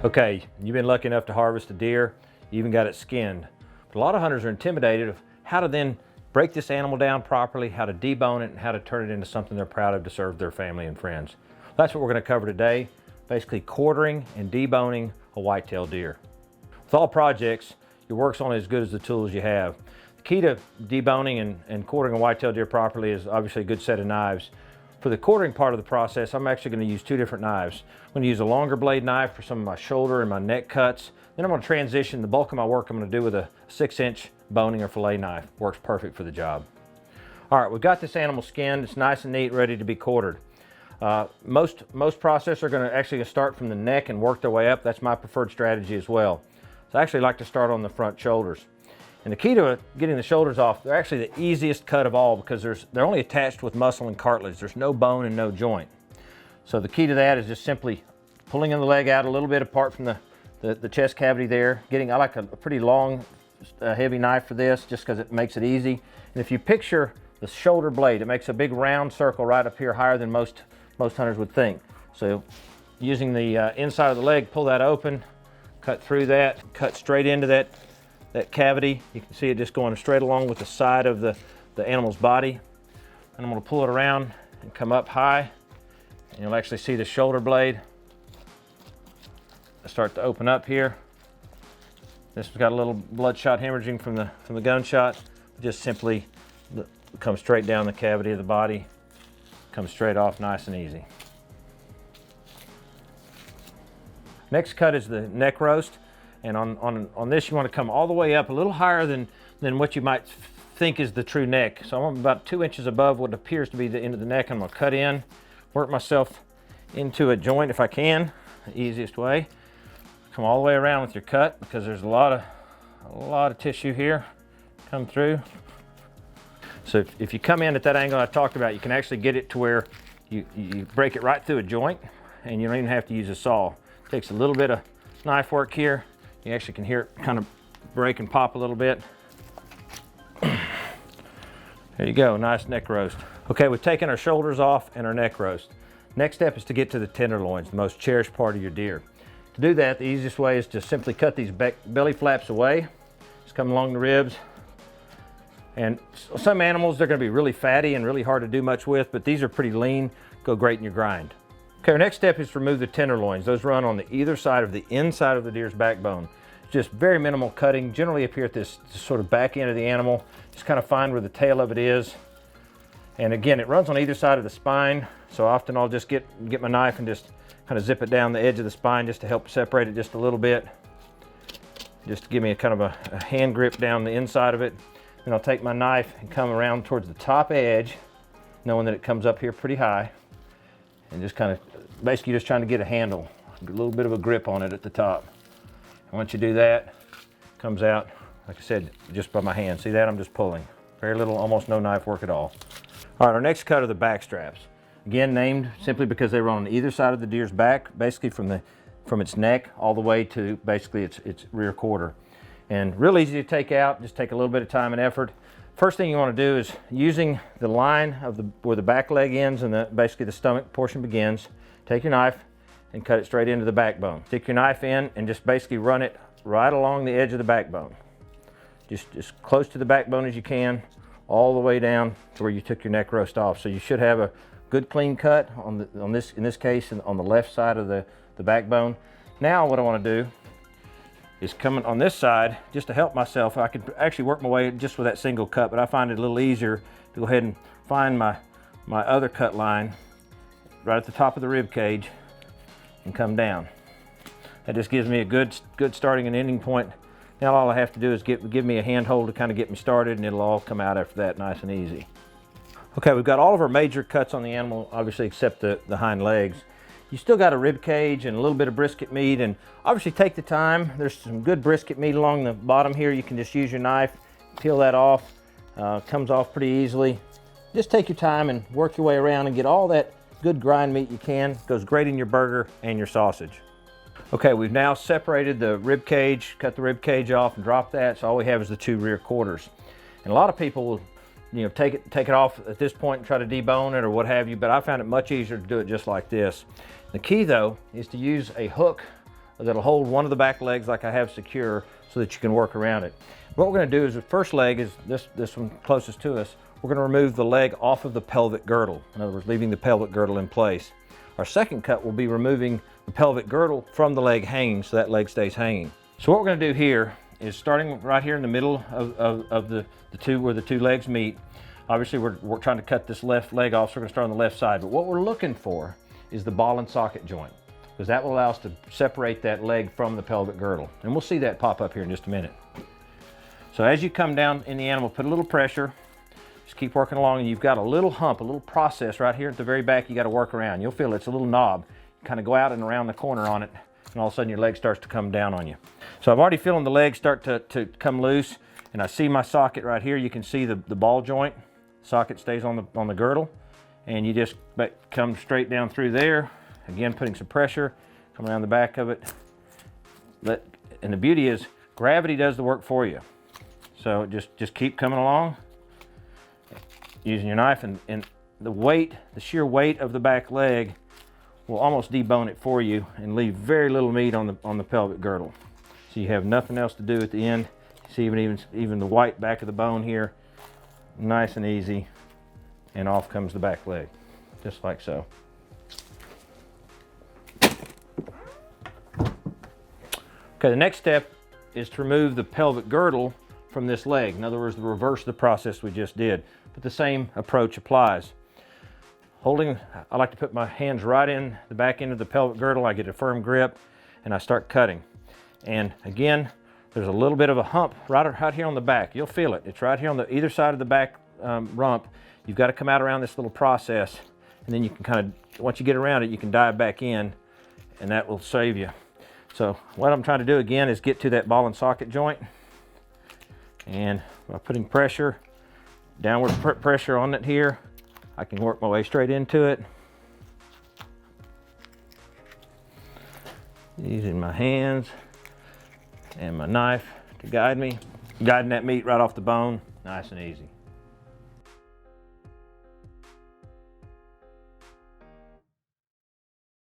Okay, you've been lucky enough to harvest a deer, you even got it skinned. But a lot of hunters are intimidated of how to then break this animal down properly, how to debone it, and how to turn it into something they're proud of to serve their family and friends. That's what we're going to cover today, basically quartering and deboning a whitetail deer. With all projects, your work's only as good as the tools you have. The key to deboning and quartering a whitetail deer properly is obviously a good set of knives. For the quartering part of the process, I'm actually going to use two different knives. I'm going to use a longer blade knife for some of my shoulder and my neck cuts. Then I'm going to transition the bulk of my work I'm going to do with a 6-inch boning or fillet knife. Works perfect for the job. All right, we've got this animal skinned. It's nice and neat, ready to be quartered. Most processors are going to actually start from the neck and work their way up. That's my preferred strategy as well. So I actually like to start on the front shoulders. And the key to getting the shoulders off, they're actually the easiest cut of all because they're only attached with muscle and cartilage. There's no bone and no joint. So the key to that is just simply pulling the leg out a little bit apart from the chest cavity there. I like a pretty long, heavy knife for this just because it makes it easy. And if you picture the shoulder blade, it makes a big round circle right up here higher than most hunters would think. So using the inside of the leg, pull that open, cut through that, cut straight into that cavity. You can see it just going straight along with the side of the animal's body. And I'm going to pull it around and come up high. And you'll actually see the shoulder blade start to open up here. This has got a little bloodshot hemorrhaging from the gunshot. Just simply come straight down the cavity of the body, comes straight off nice and easy. Next cut is the neck roast. And on this, you want to come all the way up a little higher than what you might think is the true neck. So I'm about 2 inches above what appears to be the end of the neck. I'm going to cut in, work myself into a joint if I can, the easiest way. Come all the way around with your cut because there's a lot of tissue here come through. So if you come in at that angle I talked about, you can actually get it to where you break it right through a joint and you don't even have to use a saw. It takes a little bit of knife work here. You actually can hear it kind of break and pop a little bit. There you go, nice neck roast. Okay, we've taken our shoulders off and our neck roast. Next step is to get to the tenderloins, the most cherished part of your deer. To do that, the easiest way is to simply cut these belly flaps away. Just come along the ribs. And some animals, they're going to be really fatty and really hard to do much with, but these are pretty lean, go great in your grind. Okay, our next step is to remove the tenderloins. Those run on the either side of the inside of the deer's backbone. Just very minimal cutting, generally up here at this sort of back end of the animal. Just kind of find where the tail of it is. And again, it runs on either side of the spine, so often I'll just get my knife and just kind of zip it down the edge of the spine just to help separate it just a little bit. Just to give me a kind of a hand grip down the inside of it. Then I'll take my knife and come around towards the top edge, knowing that it comes up here pretty high. And just kind of, basically just trying to get a handle, a little bit of a grip on it at the top. And once you do that, it comes out, like I said, just by my hand. See that? I'm just pulling. Very little, almost no knife work at all. All right, our next cut are the back straps. Again, named simply because they run on either side of the deer's back, basically from its neck all the way to basically its rear quarter. And real easy to take out, just take a little bit of time and effort. First thing you want to do is using the line of where the back leg ends and basically the stomach portion begins, take your knife and cut it straight into the backbone. Stick your knife in and just basically run it right along the edge of the backbone. Just close to the backbone as you can, all the way down to where you took your neck roast off. So you should have a good clean cut in this case on the left side of the backbone. Now what I want to do is coming on this side, just to help myself. I could actually work my way just with that single cut, but I find it a little easier to go ahead and find my other cut line right at the top of the rib cage and come down. That just gives me a good starting and ending point. Now all I have to do is give me a handhold to kind of get me started, and it'll all come out after that nice and easy. Okay, we've got all of our major cuts on the animal, obviously except the hind legs. You still got a rib cage and a little bit of brisket meat, and obviously take the time. There's some good brisket meat along the bottom here. You can just use your knife, peel that off. Comes off pretty easily. Just take your time and work your way around and get all that good grind meat you can. Goes great in your burger and your sausage. Okay, we've now separated the rib cage, cut the rib cage off and drop that, so all we have is the two rear quarters. And a lot of people will take it off at this point and try to debone it or what have you, but I found it much easier to do it just like this. The key though is to use a hook that'll hold one of the back legs like I have secure so that you can work around it. What we're going to do is the first leg is this one closest to us. We're going to remove the leg off of the pelvic girdle. In other words, leaving the pelvic girdle in place. Our second cut will be removing the pelvic girdle from the leg hanging so that leg stays hanging. So what we're going to do here is starting right here in the middle of the two where the two legs meet. Obviously we're trying to cut this left leg off, so we're going to start on the left side. But what we're looking for is the ball and socket joint, because that will allow us to separate that leg from the pelvic girdle. And we'll see that pop up here in just a minute. So as you come down in the animal, put a little pressure. Just keep working along, and you've got a little hump, a little process right here at the very back you got to work around. You'll feel it's a little knob. You kind of go out and around the corner on it, and all of a sudden your leg starts to come down on you. So I'm already feeling the leg start to come loose, and I see my socket right here. You can see the ball joint. Socket stays on the girdle, and you just come straight down through there. Again, putting some pressure, come around the back of it. And the beauty is gravity does the work for you. So just keep coming along, using your knife, and the weight, the sheer weight of the back leg will almost debone it for you and leave very little meat on the pelvic girdle. So you have nothing else to do at the end. See even the white back of the bone here, nice and easy, and off comes the back leg, just like so. Okay, the next step is to remove the pelvic girdle from this leg. In other words, the reverse of the process we just did. But the same approach applies. I like to put my hands right in the back end of the pelvic girdle. I get a firm grip and I start cutting. And again, there's a little bit of a hump right here on the back. You'll feel it. It's right here on the either side of the back rump. You've got to come out around this little process, and then you can kind of, once you get around it, you can dive back in, and that will save you. So what I'm trying to do again is get to that ball and socket joint, and by putting pressure, downward pressure on it here, I can work my way straight into it. Using my hands and my knife to guide me, guiding that meat right off the bone, nice and easy.